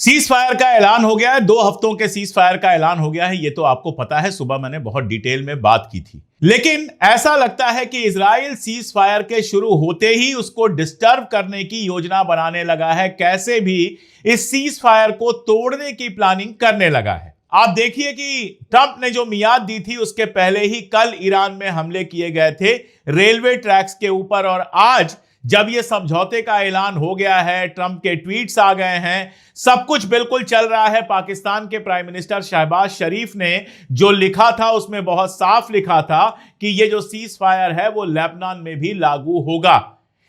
Cease fire का ऐलान हो गया है। 2 हफ्तों के सीज फायर का ऐलान हो गया है, ये तो आपको पता है। सुबह मैंने बहुत डिटेल में बात की थी। लेकिन ऐसा लगता है कि इजराइल सीज फायर के शुरू होते ही उसको डिस्टर्ब करने की योजना बनाने लगा है, कैसे भी इस सीज फायर को तोड़ने की प्लानिंग करने लगा है। आप देखिए कि ट्रंप ने जो मियाद दी थी उसके पहले ही कल ईरान में हमले किए गए थे रेलवे ट्रैक्स के ऊपर, और आज जब यह समझौते का ऐलान हो गया है, ट्रंप के ट्वीट्स आ गए हैं, सब कुछ बिल्कुल चल रहा है। पाकिस्तान के प्राइम मिनिस्टर शहबाज शरीफ ने जो लिखा था उसमें बहुत साफ लिखा था कि यह जो सीज फायर है वो लेबनान में भी लागू होगा।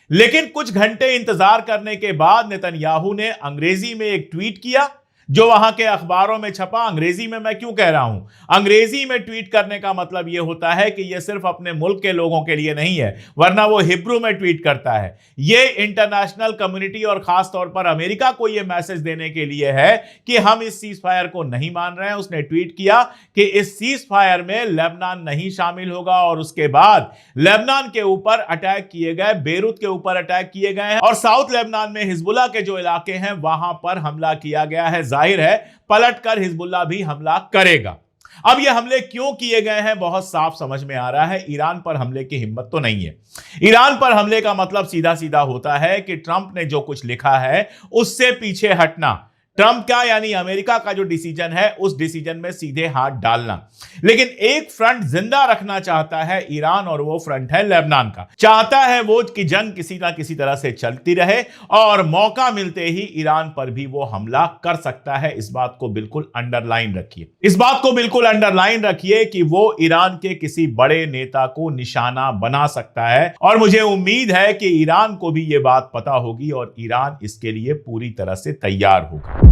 लेकिन कुछ घंटे इंतजार करने के बाद नेतन्याहू ने अंग्रेजी में एक ट्वीट किया जो वहां के अखबारों में छपा। अंग्रेजी में मैं क्यों कह रहा हूं? अंग्रेजी में ट्वीट करने का मतलब यह होता है कि यह सिर्फ अपने मुल्क के लोगों के लिए नहीं है, वरना वो हिब्रू में ट्वीट करता है। यह इंटरनेशनल कम्युनिटी और खास तौर पर अमेरिका को यह मैसेज देने के लिए है कि हम इस सीज फायर को नहीं मान रहे हैं। उसने ट्वीट किया कि इस सीज फायर में लेबनान नहीं शामिल होगा, और उसके बाद लेबनान के ऊपर अटैक किए गए, बेरूत के ऊपर अटैक किए गए हैं, और साउथ लेबनान में हिजबुल्लाह के जो इलाके हैं वहां पर हमला किया गया है। जाहिर है पलटकर हिजबुल्लाह भी हमला करेगा। अब ये हमले क्यों किए गए हैं बहुत साफ समझ में आ रहा है। ईरान पर हमले की हिम्मत तो नहीं है। ईरान पर हमले का मतलब सीधा सीधा होता है कि ट्रंप ने जो कुछ लिखा है उससे पीछे हटना। ट्रंप का यानी अमेरिका का जो डिसीजन है उस डिसीजन में सीधे हाथ डालना। लेकिन एक फ्रंट जिंदा रखना चाहता है ईरान, और वो फ्रंट है लेबनान का। चाहता है वो कि जंग किसी ना किसी तरह से चलती रहे और मौका मिलते ही ईरान पर भी वो हमला कर सकता है। इस बात को बिल्कुल अंडरलाइन रखिए, इस बात को बिल्कुल अंडरलाइन रखिए कि वो ईरान के किसी बड़े नेता को निशाना बना सकता है, और मुझे उम्मीद है कि ईरान को भी ये बात पता होगी और ईरान इसके लिए पूरी तरह से तैयार होगा।